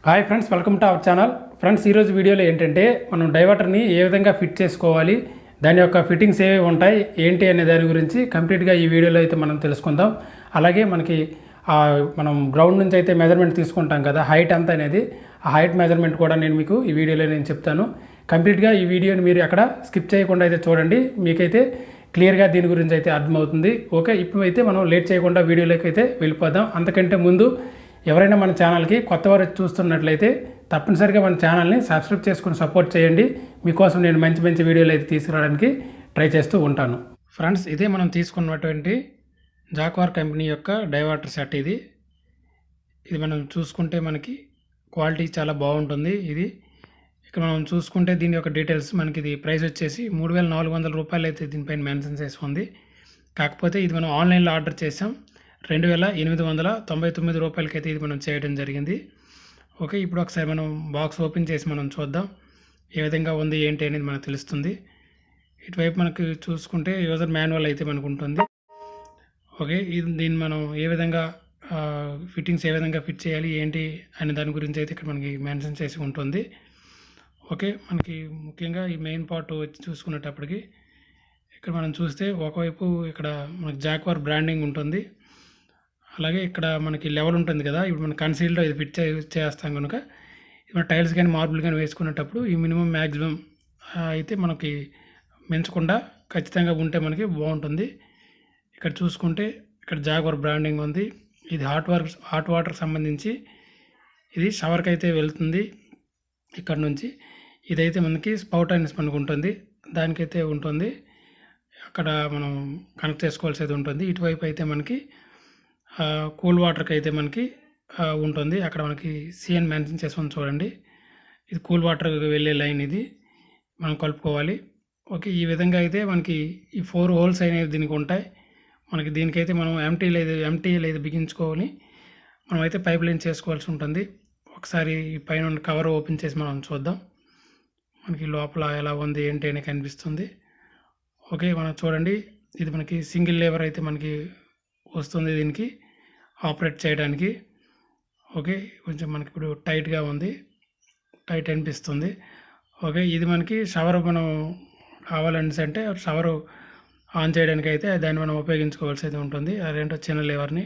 Hi friends, welcome to our channel. Friends, ఈరోజు వీడియోలో ఏంటంటే మనం డైవర్టర్ని ఏ విధంగా ఫిట్ చేసుకోవాలి, దాని యొక్క ఫిట్టింగ్స్ ఏవి ఉంటాయి ఏంటి అనే దాని గురించి కంప్లీట్గా ఈ వీడియోలో అయితే మనం తెలుసుకుందాం. అలాగే మనకి మనం గ్రౌండ్ నుంచి అయితే మెజర్మెంట్ తీసుకుంటాం కదా, హైట్ ఎంత అనేది, ఆ హైట్ మెజర్మెంట్ కూడా నేను మీకు ఈ వీడియోలో నేను చెప్తాను. కంప్లీట్గా ఈ వీడియోని మీరు అక్కడ స్కిప్ చేయకుండా అయితే చూడండి, మీకైతే క్లియర్గా దీని గురించి అయితే అర్థమవుతుంది. ఓకే, ఇప్పుడు అయితే మనం లేట్ చేయకుండా వీడియోలోకి అయితే వెళ్ళిపోదాం. అంతకంటే ముందు ఎవరైనా మన ఛానల్కి కొత్త వారు చూస్తున్నట్లయితే తప్పనిసరిగా మన ఛానల్ని సబ్స్క్రైబ్ చేసుకుని సపోర్ట్ చేయండి. మీకోసం నేను మంచి మంచి వీడియోలు అయితే తీసుకురావడానికి ట్రై చేస్తూ ఉంటాను. ఫ్రెండ్స్, ఇదే మనం తీసుకున్నటువంటి జాక్వార్ కంపెనీ యొక్క డైవర్టర్ సెట్. ఇది మనం చూసుకుంటే మనకి క్వాలిటీ చాలా బాగుంటుంది. ఇది ఇక్కడ మనం చూసుకుంటే దీని యొక్క డీటెయిల్స్ మనకి ఇది ప్రైస్ వచ్చేసి 3,400 రూపాయలు అయితే దీనిపైన మెన్షన్ చేసి ఉంది. కాకపోతే ఇది మనం ఆన్లైన్లో ఆర్డర్ చేసాం. 2,899 రూపాయలకి అయితే ఇది మనం చేయడం జరిగింది. ఓకే, ఇప్పుడు ఒకసారి మనం బాక్స్ ఓపెన్ చేసి మనం చూద్దాం ఏ విధంగా ఉంది ఏంటి అనేది మనకు తెలుస్తుంది. ఇటువైపు మనకు చూసుకుంటే యూజర్ మాన్యువల్ అయితే మనకు ఉంటుంది. ఓకే, దీన్ని మనం ఏ విధంగా ఫిట్టింగ్స్ ఏ విధంగా ఫిట్ చేయాలి ఏంటి అనే దాని గురించి అయితే ఇక్కడ మనకి మెన్షన్ చేసి ఉంటుంది. ఓకే, మనకి ముఖ్యంగా ఈ మెయిన్ పార్ట్ వచ్చి చూసుకునేటప్పటికి ఇక్కడ మనం చూస్తే ఒకవైపు ఇక్కడ మనకి జాక్వార్ బ్రాండింగ్ ఉంటుంది. అలాగే ఇక్కడ మనకి లెవెల్ ఉంటుంది కదా, ఇప్పుడు మన కన్సీల్డ్లో ఇది ఫిట్ చేస్తాం కనుక ఇప్పుడు టైల్స్ కానీ మార్బుల్ కానీ వేసుకునేటప్పుడు ఈ మినిమం మ్యాక్సిమం అయితే మనకి మించకుండా ఖచ్చితంగా ఉంటే మనకి బాగుంటుంది. ఇక్కడ చూసుకుంటే ఇక్కడ జాక్వార్ బ్రాండింగ్ ఉంది. ఇది హాట్ వాటర్ సంబంధించి ఇది షవర్కి అయితే వెళ్తుంది. ఇక్కడ నుంచి ఇదైతే మనకి స్పౌట్ అనేసి మనకు ఉంటుంది, దానికైతే ఉంటుంది. అక్కడ మనం కనెక్ట్ చేసుకోవాల్సి అయితే ఉంటుంది. ఇటువైపు అయితే మనకి కూల్ వాటర్కి అయితే మనకి ఉంటుంది. అక్కడ మనకి సిఎన్ మెన్షన్ చేసుకొని చూడండి, ఇది కూల్ వాటర్కి వెళ్ళే లైన్, ఇది మనం కలుపుకోవాలి. ఓకే, ఈ విధంగా అయితే మనకి ఈ 4 హోల్స్ అనేవి దీనికి ఉంటాయి. మనకి దీనికైతే మనం ఎంటీ లేదు బిగించుకోవాలి. మనం అయితే పైప్ లైన్ చేసుకోవాల్సి ఉంటుంది. ఒకసారి ఈ పైన కవర్ ఓపెన్ చేసి మనం చూద్దాం మనకి లోపల ఎలా ఉంది ఏంటి అని కనిపిస్తుంది. ఓకే, మనం చూడండి, ఇది మనకి సింగిల్ లేబర్ అయితే మనకి వస్తుంది దీనికి ఆపరేట్ చేయడానికి. ఓకే, కొంచెం మనకి ఇప్పుడు టైట్గా ఉంది, టైట్ అనిపిస్తుంది. ఓకే, ఇది మనకి షవర్ మనం కావాలనేసి అంటే షవర్ ఆన్ చేయడానికి అయితే దాన్ని మనం ఉపయోగించుకోవాల్సి అయితే ఉంటుంది, అదేంటో చిన్న లేవర్ని.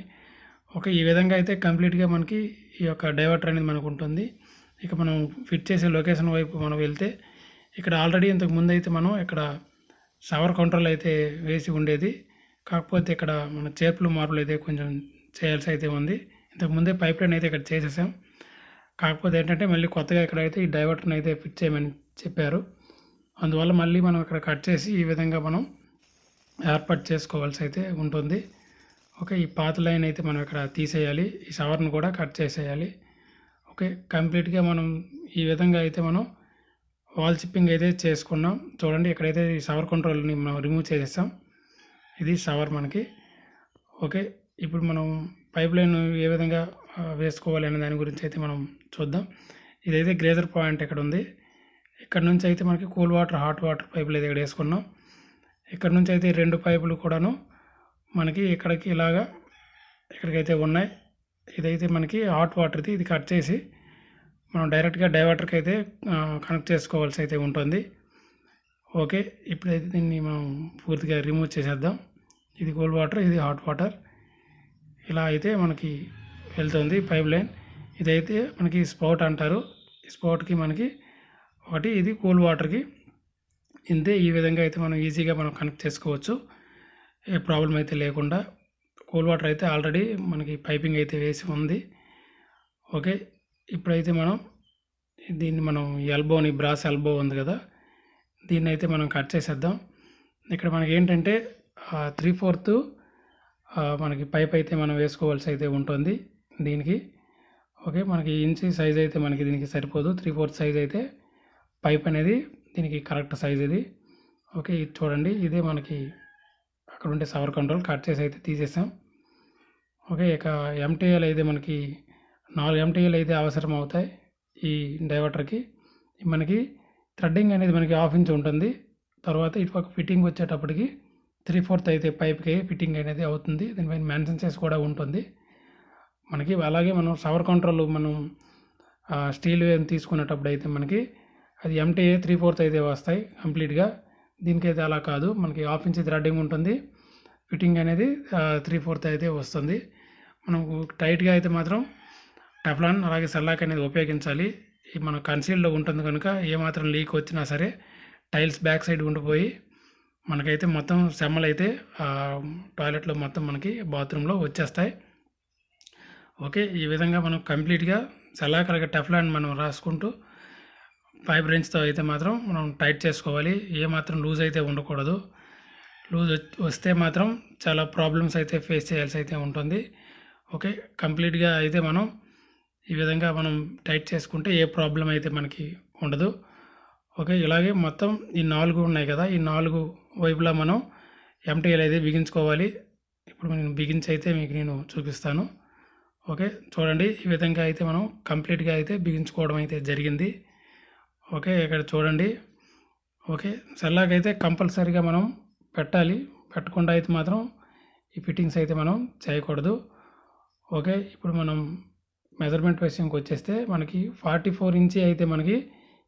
ఓకే, ఈ విధంగా అయితే కంప్లీట్గా మనకి ఈ యొక్క డైవర్టర్ అనేది మనకు ఉంటుంది. ఇక మనం ఫిట్ చేసే లొకేషన్ వైపు మనం వెళ్తే ఇక్కడ ఆల్రెడీ ఇంతకు ముందు అయితే మనం ఇక్కడ షవర్ కంట్రోల్ అయితే వేసి ఉండేది. కాకపోతే ఇక్కడ మన చేర్పులు మార్పులు అయితే కొంచెం చేయాల్సి అయితే ఉంది. ఇంతకుముందే పైప్ లైన్ అయితే ఇక్కడ చేసేసాం. కాకపోతే ఏంటంటే మళ్ళీ కొత్తగా ఇక్కడైతే ఈ డైవర్టర్ని అయితే ఫిట్ చేయమని చెప్పారు. అందువల్ల మళ్ళీ మనం ఇక్కడ కట్ చేసి ఈ విధంగా మనం ఏర్పాటు చేసుకోవాల్సి అయితే ఉంటుంది. ఓకే, ఈ పాత లైన్ అయితే మనం ఇక్కడ తీసేయాలి, ఈ షవర్ను కూడా కట్ చేసేయాలి. ఓకే, కంప్లీట్గా మనం ఈ విధంగా అయితే మనం వాల్ చిప్పింగ్ అయితే చేసుకున్నాం. చూడండి, ఇక్కడైతే ఈ షవర్ కంట్రోల్ని మనం రిమూవ్ చేసేసాం. ఇది షవర్ మనకి. ఓకే, ఇప్పుడు మనం పైప్ లైన్ ఏ విధంగా వేసుకోవాలి అనే దాని గురించి అయితే మనం చూద్దాం. ఇదైతే గ్రేజర్ పాయింట్ ఇక్కడ ఉంది. ఇక్కడ నుంచి అయితే మనకి కూల్ వాటర్ హాట్ వాటర్ పైపులు అయితే ఇక్కడ వేసుకున్నాం. ఇక్కడ నుంచి అయితే 2 పైపులు కూడాను మనకి ఇక్కడికి ఇలాగా ఇక్కడికైతే ఉన్నాయి. ఇదైతే మనకి హాట్ వాటర్ది, ఇది కట్ చేసి మనం డైరెక్ట్గా డైవర్టర్కి అయితే కనెక్ట్ చేసుకోవాల్సి అయితే ఉంటుంది. ఓకే, ఇప్పుడైతే దీన్ని మనం పూర్తిగా రిమూవ్ చేసేద్దాం. ఇది కూల్ వాటర్, ఇది హాట్ వాటర్, ఇలా అయితే మనకి వెళ్తుంది పైప్ లైన్. ఇదైతే మనకి స్పౌట్ అంటారు. ఈ స్పౌట్కి మనకి ఒకటి, ఇది కూల్ వాటర్కి. ఇంతే, ఈ విధంగా అయితే మనం ఈజీగా మనం కనెక్ట్ చేసుకోవచ్చు, ఏ ప్రాబ్లం అయితే లేకుండా. కూల్ వాటర్ అయితే ఆల్రెడీ మనకి పైపింగ్ అయితే వేసి ఉంది. ఓకే, ఇప్పుడైతే మనం దీన్ని మనం ఎల్బోని బ్రాస్ ఎల్బో ఉంది కదా, దీన్ని అయితే మనం కట్ చేసేద్దాం. ఇక్కడ మనకి ఏంటంటే 3/4 మనకి పైప్ అయితే మనం వేసుకోవాల్సి అయితే ఉంటుంది దీనికి. ఓకే, మనకి ఇంచి సైజ్ అయితే మనకి దీనికి సరిపోదు, 3/4 సైజ్ అయితే పైప్ అనేది దీనికి కరెక్ట్ సైజ్ ఇది. ఓకే, ఇది చూడండి, ఇదే మనకి అక్కడ ఉంటే షవర్ కంట్రోల్ కట్ చేసి అయితే తీసేసాం. ఓకే, ఇక ఎంటీఎల్ అయితే మనకి 4 ఎంటీఎల్ అయితే అవసరం అవుతాయి ఈ డైవర్టర్కి. మనకి థ్రెడ్డింగ్ అనేది మనకి 1/2 ఇంచ్ ఉంటుంది. తర్వాత ఇటుపక్క ఫిట్టింగ్ వచ్చేటప్పటికి 3/4 అయితే పైప్కి ఫిట్టింగ్ అనేది అవుతుంది. దీనిపైన మెన్షన్ చేసి కూడా ఉంటుంది మనకి. అలాగే మనం షవర్ కంట్రోల్ మనం స్టీల్ తీసుకునేటప్పుడు అయితే మనకి అది ఎంటీఏ 3/4 అయితే వస్తాయి కంప్లీట్గా. దీనికైతే అలా కాదు, మనకి 1/2 ఇంచ్ థ్రెడ్డింగ్ ఉంటుంది, ఫిట్టింగ్ అనేది 3/4 అయితే వస్తుంది. మనకు టైట్గా అయితే మాత్రం టెఫ్లాన్ అలాగే సెల్లాక్ అనేది ఉపయోగించాలి. ఈ మన కన్సీల్డ్లో ఉంటుంది కనుక ఏమాత్రం లీక్ వచ్చినా సరే టైల్స్ బ్యాక్ సైడ్ ఉండిపోయి మనకైతే మొత్తం సెమ్మలు అయితే టాయిలెట్లో మొత్తం మనకి బాత్రూంలో వచ్చేస్తాయి. ఓకే, ఈ విధంగా మనం కంప్లీట్గా సెల్లాక్ అలాగే టెఫ్లాన్ మనం రాసుకుంటూ పైప్ రెంచ్తో అయితే మాత్రం మనం టైట్ చేసుకోవాలి. ఏమాత్రం లూజ్ అయితే ఉండకూడదు. లూజ్ వస్తే మాత్రం చాలా ప్రాబ్లమ్స్ అయితే ఫేస్ చేయాల్సి అయితే ఉంటుంది. ఓకే, కంప్లీట్గా అయితే మనం ఈ విధంగా మనం టైట్ చేసుకుంటే ఏ ప్రాబ్లం అయితే మనకి ఉండదు. ఓకే, ఇలాగే మొత్తం ఈ 4 ఉన్నాయి కదా, ఈ 4 వైపులా మనం ఎంటీఎల్ అయితే బిగించుకోవాలి. ఇప్పుడు నేను బిగించి అయితే మీకు నేను చూపిస్తాను. ఓకే, చూడండి, ఈ విధంగా అయితే మనం కంప్లీట్గా అయితే బిగించుకోవడం అయితే జరిగింది. ఓకే, ఇక్కడ చూడండి. ఓకే, సెల్లాక్ అయితే కంపల్సరీగా మనం పెట్టాలి, పెట్టకుండా అయితే మాత్రం ఈ ఫిట్టింగ్స్ అయితే మనం చేయకూడదు. ఓకే, ఇప్పుడు మనం మెజర్మెంట్ విషయంకి వచ్చేస్తే మనకి 44 ఇంచ్ అయితే మనకి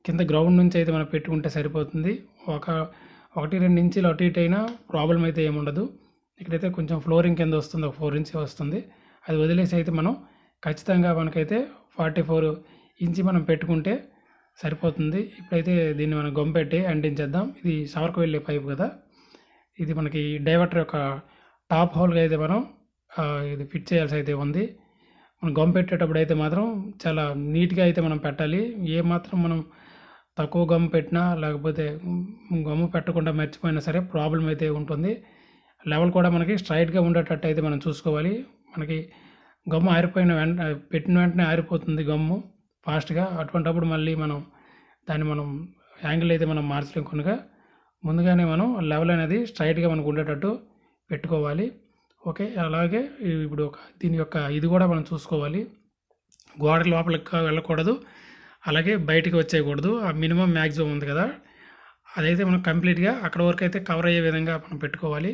కింద గ్రౌండ్ నుంచి అయితే మనం పెట్టుకుంటే సరిపోతుంది. 1-2 ఇంచులు అటు ఇటు అయినా ప్రాబ్లం అయితే ఏముండదు. ఇక్కడైతే కొంచెం ఫ్లోరింగ్ కింద వస్తుంది, ఒక 4 ఇంచ్ వస్తుంది. అది వదిలేసి అయితే మనం ఖచ్చితంగా మనకైతే 44 ఇంచ్ మనం పెట్టుకుంటే సరిపోతుంది. ఇప్పుడైతే దీన్ని మనం గమ్ పెట్టి అంటించేద్దాం. ఇది షవర్కి వెళ్ళే పైపు కదా, ఇది మనకి డైవర్టర్ యొక్క టాప్ హోల్గా అయితే మనం ఇది ఫిట్ చేయాల్సి అయితే ఉంది. మనం గమ్ పెట్టేటప్పుడు అయితే మాత్రం చాలా నీట్గా అయితే మనం పెట్టాలి. ఏమాత్రం మనం తక్కువ గమ్ పెట్టినా లేకపోతే గమ్ము పెట్టకుండా మర్చిపోయినా సరే ప్రాబ్లం అయితే ఉంటుంది. లెవెల్ కూడా మనకి స్ట్రైట్గా ఉండేటట్టు అయితే మనం చూసుకోవాలి. మనకి గమ్ము ఆరిపోయిన పెట్టిన వెంటనే ఆరిపోతుంది గమ్ము ఫాస్ట్గా. అటువంటప్పుడు మళ్ళీ మనం యాంగిల్ అయితే మనం మార్చలేం కనుక ముందుగానే మనం లెవెల్ అనేది స్ట్రైట్గా మనకు ఉండేటట్టు పెట్టుకోవాలి. ఓకే, అలాగే ఇప్పుడు దీని యొక్క ఇది కూడా మనం చూసుకోవాలి. గోడ లోపలికి వెళ్ళకూడదు, అలాగే బయటికి వచ్చేయకూడదు. ఆ మినిమం మ్యాక్సిమం ఉంది కదా, అదైతే మనం కంప్లీట్గా అక్కడ వరకు అయితే కవర్ అయ్యే విధంగా మనం పెట్టుకోవాలి.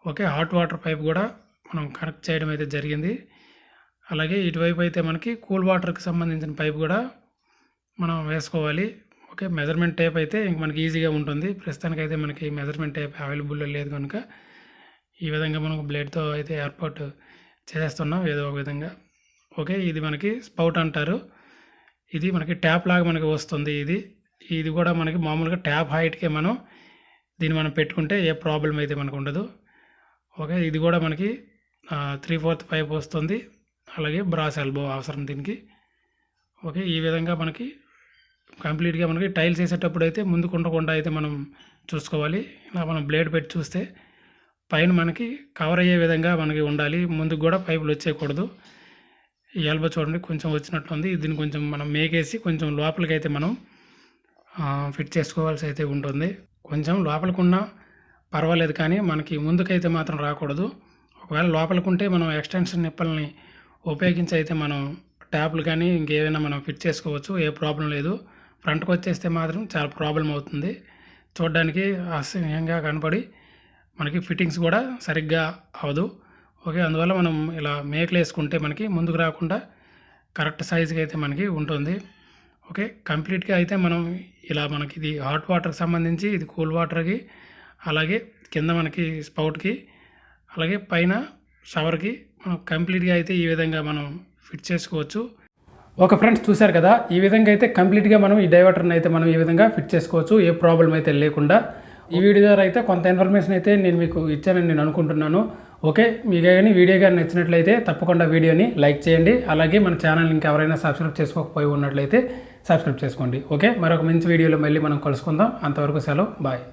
ఓకే, హాట్ వాటర్ పైప్ కూడా మనం కనెక్ట్ చేయడం అయితే జరిగింది. అలాగే ఇటువైపు అయితే మనకి కూల్ వాటర్కి సంబంధించిన పైప్ కూడా మనం వేసుకోవాలి. ఓకే, మెజర్మెంట్ టేప్ అయితే ఇంక మనకి ఈజీగా ఉంటుంది. ప్రస్తుతానికైతే మనకి మెజర్మెంట్ టేప్ అవైలబుల్లో లేదు కనుక ఈ విధంగా మనం బ్లేడ్తో అయితే ఏర్పాటు చేస్తున్నాం ఏదో ఒక విధంగా. ఓకే, ఇది మనకి స్పౌట్ అంటారు. ఇది మనకి ట్యాప్ లాగా మనకి వస్తుంది. ఇది కూడా మనకి మామూలుగా ట్యాప్ హైట్కే మనం దీన్ని మనం పెట్టుకుంటే ఏ ప్రాబ్లం అయితే మనకు ఉండదు. ఓకే, ఇది కూడా మనకి 3/4 పైప్ వస్తుంది. అలాగే బ్రాస్ ఎల్బో అవసరం దీనికి. ఓకే, ఈ విధంగా మనకి కంప్లీట్గా మనకి టైల్స్ వేసేటప్పుడు అయితే ముందుకు ఉండకుండా అయితే మనం చూసుకోవాలి. ఇలా మనం బ్లేడ్ పెట్టి చూస్తే పైన మనకి కవర్ అయ్యే విధంగా మనకి ఉండాలి. ముందుకు కూడా పైపులు వచ్చేయకూడదు. ఈ ఎల్బో చూడండి కొంచెం వచ్చినట్టుంది. దీన్ని కొంచెం మనం మేకేసి కొంచెం లోపలికి అయితే మనం ఫిట్ చేసుకోవాల్సి అయితే ఉంటుంది. కొంచెం లోపలికున్నా పర్వాలేదు, కానీ మనకి ముందుకైతే మాత్రం రాకూడదు. ఒకవేళ లోపలికుంటే మనం ఎక్స్టెన్షన్ నిప్పల్ని ఉపయోగించి అయితే మనం ట్యాప్లు కానీ ఇంకేమైనా మనం ఫిట్ చేసుకోవచ్చు, ఏ ప్రాబ్లం లేదు. ఫ్రంట్కి వచ్చేస్తే మాత్రం చాలా ప్రాబ్లం అవుతుంది, చూడడానికి అసహ్యంగా కనపడి మనకి ఫిట్టింగ్స్ కూడా సరిగ్గా అవ్వదు. ఓకే, అందువల్ల మనం ఇలా మేకలు వేసుకుంటే మనకి ముందుకు రాకుండా కరెక్ట్ సైజుకి అయితే మనకి ఉంటుంది. ఓకే, కంప్లీట్గా అయితే మనం ఇలా మనకి ఇది హాట్ వాటర్కి సంబంధించి, ఇది కూల్ వాటర్కి, అలాగే కింద మనకి స్పౌట్కి, అలాగే పైన షవర్కి మనం కంప్లీట్గా అయితే ఈ విధంగా మనం ఫిట్ చేసుకోవచ్చు. ఓకే ఫ్రెండ్స్, చూశారు కదా, ఈ విధంగా అయితే కంప్లీట్గా మనం ఈ డైవర్టర్ని అయితే మనం ఈ విధంగా ఫిట్ చేసుకోవచ్చు, ఏ ప్రాబ్లం అయితే లేకుండా. ఈ వీడియో ద్వారా అయితే కొంత ఇన్ఫర్మేషన్ అయితే నేను మీకు ఇచ్చానని నేను అనుకుంటున్నాను. ఓకే, మీకు కానీ వీడియో కానీ నచ్చినట్లయితే తప్పకుండా వీడియోని లైక్ చేయండి. అలాగే మన ఛానల్ ఇంకా ఎవరైనా సబ్స్క్రైబ్ చేసుకోకపోయి ఉన్నట్లయితే సబ్స్క్రైబ్ చేసుకోండి. ఓకే, మరొక మంచి వీడియోలో మళ్ళీ మనం కలుసుకుందాం. అంతవరకు సెలవు, బాయ్.